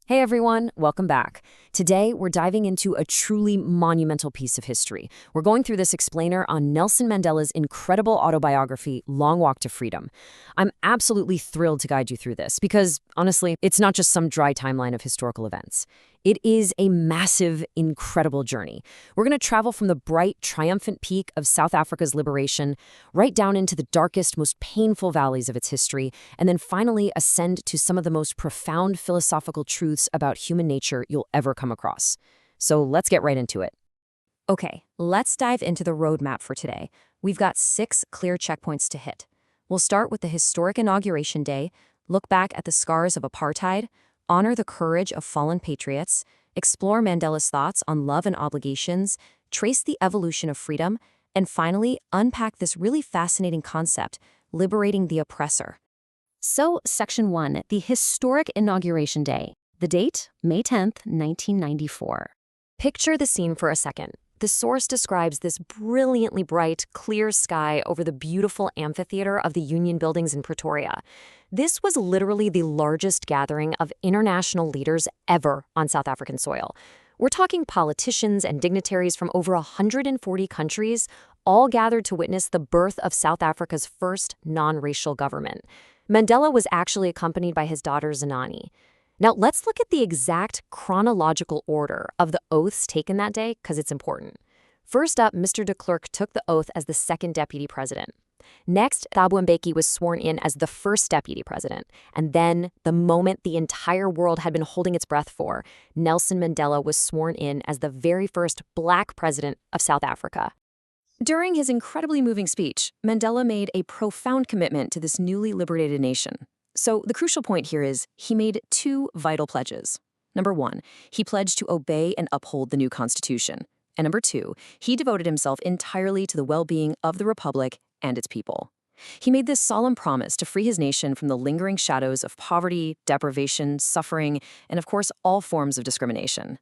Hey everyone, welcome back. Today, we're diving into a truly monumental piece of history. We're going through this explainer on Nelson Mandela's incredible autobiography, Long Walk to Freedom. I'm absolutely thrilled to guide you through this because, honestly, it's not just some dry timeline of historical events. It is a massive, incredible journey. We're going to travel from the bright, triumphant peak of South Africa's liberation right down into the darkest, most painful valleys of its history, and then finally ascend to some of the most profound philosophical truths about human nature you'll ever come across. So let's get right into it. Okay, let's dive into the roadmap for today. We've got 6 clear checkpoints to hit. We'll start with the historic inauguration day, look back at the scars of apartheid, honor the courage of fallen patriots, explore Mandela's thoughts on love and obligations, trace the evolution of freedom, and finally, unpack this really fascinating concept, liberating the oppressor. So, Section 1, the historic inauguration day. The date, May 10th, 1994. Picture the scene for a second. The source describes this brilliantly bright, clear sky over the beautiful amphitheater of the Union Buildings in Pretoria. This was literally the largest gathering of international leaders ever on South African soil. We're talking politicians and dignitaries from over 140 countries, all gathered to witness the birth of South Africa's first non-racial government. Mandela was actually accompanied by his daughter Zenani. Now, let's look at the exact chronological order of the oaths taken that day, because it's important. First up, Mr. de Klerk took the oath as the second deputy president. Next, Thabo Mbeki was sworn in as the first deputy president. And then, the moment the entire world had been holding its breath for, Nelson Mandela was sworn in as the very first Black president of South Africa. During his incredibly moving speech, Mandela made a profound commitment to this newly liberated nation. So the crucial point here is he made 2 vital pledges. Number 1, he pledged to obey and uphold the new constitution. And number 2, he devoted himself entirely to the well-being of the republic and its people. He made this solemn promise to free his nation from the lingering shadows of poverty, deprivation, suffering, and of course, all forms of discrimination.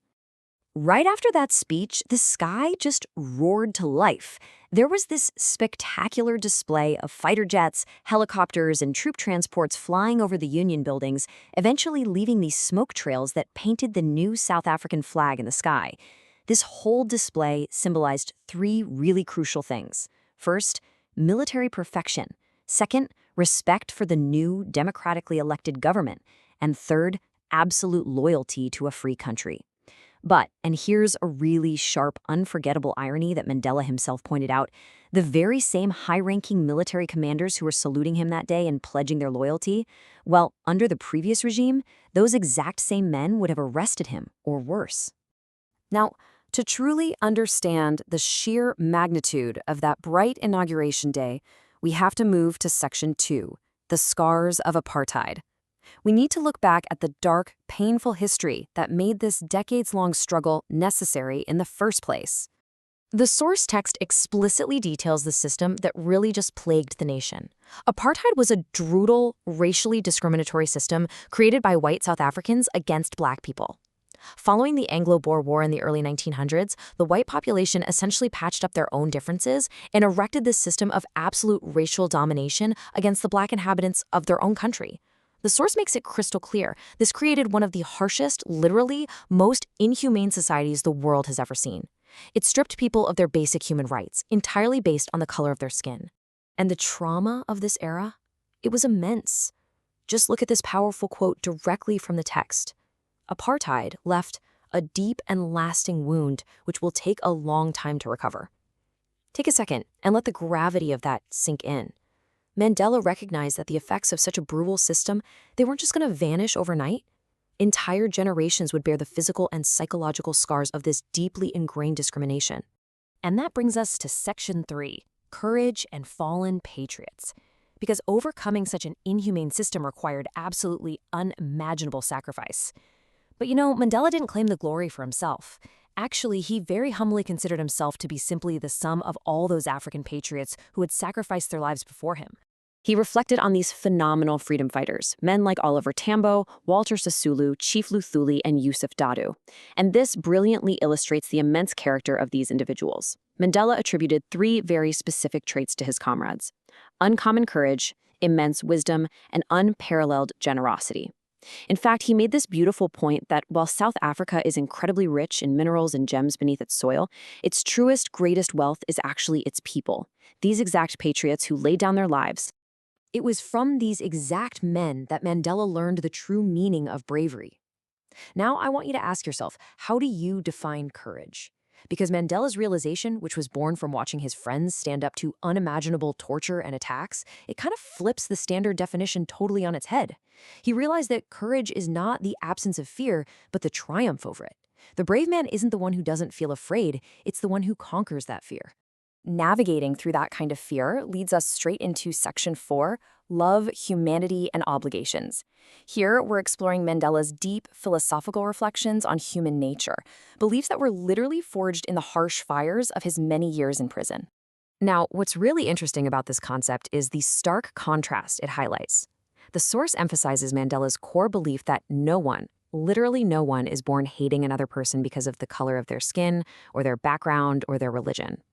Right after that speech, the sky just roared to life. There was this spectacular display of fighter jets, helicopters, and troop transports flying over the Union Buildings, eventually leaving these smoke trails that painted the new South African flag in the sky. This whole display symbolized 3 really crucial things. First, military perfection. Second, respect for the new democratically elected government. And third, absolute loyalty to a free country. But, and here's a really sharp, unforgettable irony that Mandela himself pointed out, the very same high-ranking military commanders who were saluting him that day and pledging their loyalty, well, under the previous regime, those exact same men would have arrested him, or worse. Now, to truly understand the sheer magnitude of that bright inauguration day, we have to move to Section 2, the scars of apartheid. We need to look back at the dark, painful history that made this decades-long struggle necessary in the first place. The source text explicitly details the system that really just plagued the nation. Apartheid was a brutal, racially discriminatory system created by white South Africans against Black people. Following the Anglo-Boer War in the early 1900s, the white population essentially patched up their own differences and erected this system of absolute racial domination against the Black inhabitants of their own country. The source makes it crystal clear. This created one of the harshest, literally most inhumane societies the world has ever seen. It stripped people of their basic human rights, entirely based on the color of their skin. And the trauma of this era? It was immense. Just look at this powerful quote directly from the text. Apartheid left a deep and lasting wound which will take a long time to recover. Take a second and let the gravity of that sink in. Mandela recognized that the effects of such a brutal system, they weren't just going to vanish overnight. Entire generations would bear the physical and psychological scars of this deeply ingrained discrimination. And that brings us to Section 3, Courage and Fallen Patriots. Because overcoming such an inhumane system required absolutely unimaginable sacrifice. But Mandela didn't claim the glory for himself. Actually, he very humbly considered himself to be simply the sum of all those African patriots who had sacrificed their lives before him. He reflected on these phenomenal freedom fighters, men like Oliver Tambo, Walter Sisulu, Chief Luthuli, and Yusuf Dadoo. And this brilliantly illustrates the immense character of these individuals. Mandela attributed 3 very specific traits to his comrades: uncommon courage, immense wisdom, and unparalleled generosity. In fact, he made this beautiful point that while South Africa is incredibly rich in minerals and gems beneath its soil, its truest, greatest wealth is actually its people, these exact patriots who laid down their lives. It was from these exact men that Mandela learned the true meaning of bravery. Now, I want you to ask yourself, how do you define courage? Because Mandela's realization, which was born from watching his friends stand up to unimaginable torture and attacks, it kind of flips the standard definition totally on its head. He realized that courage is not the absence of fear, but the triumph over it. The brave man isn't the one who doesn't feel afraid, it's the one who conquers that fear. Navigating through that kind of fear leads us straight into Section 4, Love, Humanity, and Obligations. Here, we're exploring Mandela's deep philosophical reflections on human nature, beliefs that were literally forged in the harsh fires of his many years in prison. Now, what's really interesting about this concept is the stark contrast it highlights. The source emphasizes Mandela's core belief that no one, literally no one, is born hating another person because of the color of their skin, or their background, or their religion.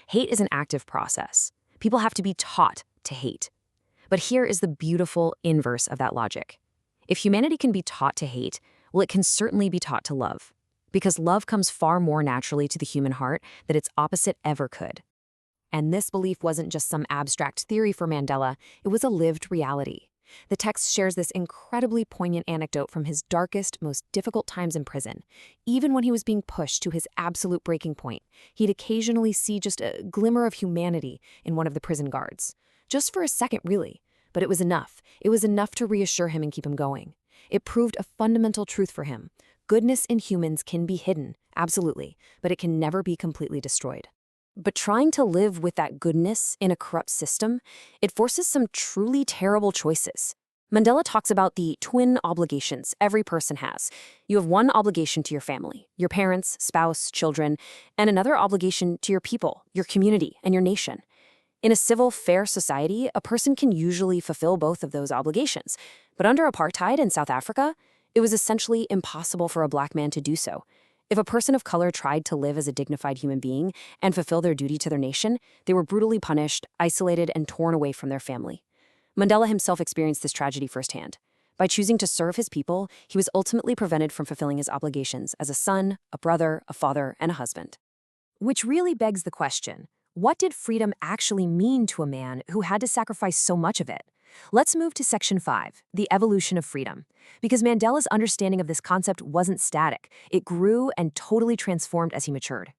Hate is an active process. People have to be taught to hate. But here is the beautiful inverse of that logic. If humanity can be taught to hate, well, it can certainly be taught to love. Because love comes far more naturally to the human heart than its opposite ever could. And this belief wasn't just some abstract theory for Mandela, it was a lived reality. The text shares this incredibly poignant anecdote from his darkest, most difficult times in prison. Even when he was being pushed to his absolute breaking point, he'd occasionally see just a glimmer of humanity in one of the prison guards. Just for a second, really. But it was enough. It was enough to reassure him and keep him going. It proved a fundamental truth for him. Goodness in humans can be hidden, absolutely, but it can never be completely destroyed. But trying to live with that goodness in a corrupt system, it forces some truly terrible choices. Mandela talks about the twin obligations every person has. You have one obligation to your family, your parents, spouse, children, and another obligation to your people, your community, and your nation. In a civil, fair society, a person can usually fulfill both of those obligations. But under apartheid in South Africa, it was essentially impossible for a black man to do so. If a person of color tried to live as a dignified human being and fulfill their duty to their nation, they were brutally punished, isolated, and torn away from their family. Mandela himself experienced this tragedy firsthand. By choosing to serve his people, he was ultimately prevented from fulfilling his obligations as a son, a brother, a father, and a husband. Which really begs the question, what did freedom actually mean to a man who had to sacrifice so much of it? Let's move to Section 5, the evolution of freedom. Because Mandela's understanding of this concept wasn't static. It grew and totally transformed as he matured.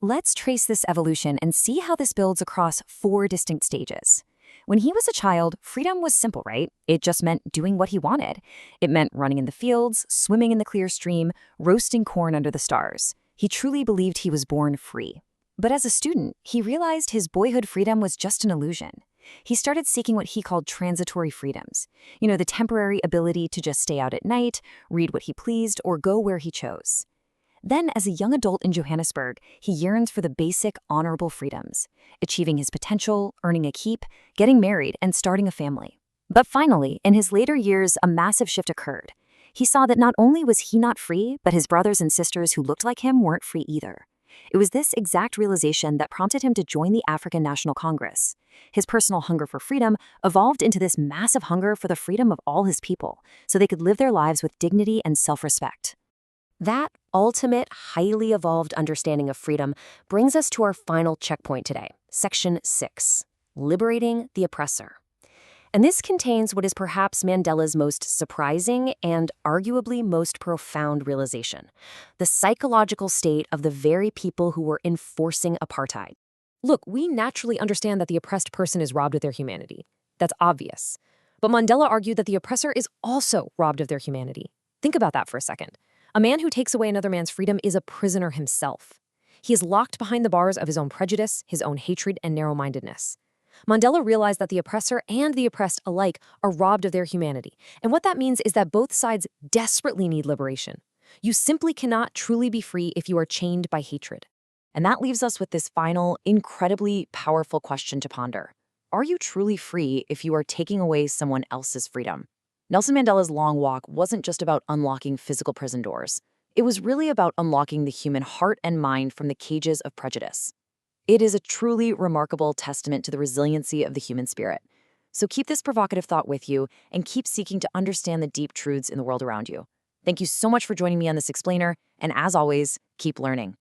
Let's trace this evolution and see how this builds across 4 distinct stages. When he was a child, freedom was simple, right? It just meant doing what he wanted. It meant running in the fields, swimming in the clear stream, roasting corn under the stars. He truly believed he was born free. But as a student, he realized his boyhood freedom was just an illusion. He started seeking what he called transitory freedoms. The temporary ability to just stay out at night, read what he pleased, or go where he chose. Then, as a young adult in Johannesburg, he yearned for the basic, honorable freedoms, achieving his potential, earning a keep, getting married, and starting a family. But finally, in his later years, a massive shift occurred. He saw that not only was he not free, but his brothers and sisters who looked like him weren't free either. It was this exact realization that prompted him to join the African National Congress. His personal hunger for freedom evolved into this massive hunger for the freedom of all his people, so they could live their lives with dignity and self-respect. That ultimate, highly evolved understanding of freedom brings us to our final checkpoint today, Section 6, Liberating the Oppressor. And this contains what is perhaps Mandela's most surprising and arguably most profound realization, the psychological state of the very people who were enforcing apartheid. Look, we naturally understand that the oppressed person is robbed of their humanity. That's obvious. But Mandela argued that the oppressor is also robbed of their humanity. Think about that for a second. A man who takes away another man's freedom is a prisoner himself. He is locked behind the bars of his own prejudice, his own hatred, and narrow-mindedness. Mandela realized that the oppressor and the oppressed alike are robbed of their humanity. And what that means is that both sides desperately need liberation. You simply cannot truly be free if you are chained by hatred. And that leaves us with this final, incredibly powerful question to ponder. Are you truly free if you are taking away someone else's freedom? Nelson Mandela's long walk wasn't just about unlocking physical prison doors. It was really about unlocking the human heart and mind from the cages of prejudice. It is a truly remarkable testament to the resiliency of the human spirit. So keep this provocative thought with you and keep seeking to understand the deep truths in the world around you. Thank you so much for joining me on this explainer, and as always, keep learning.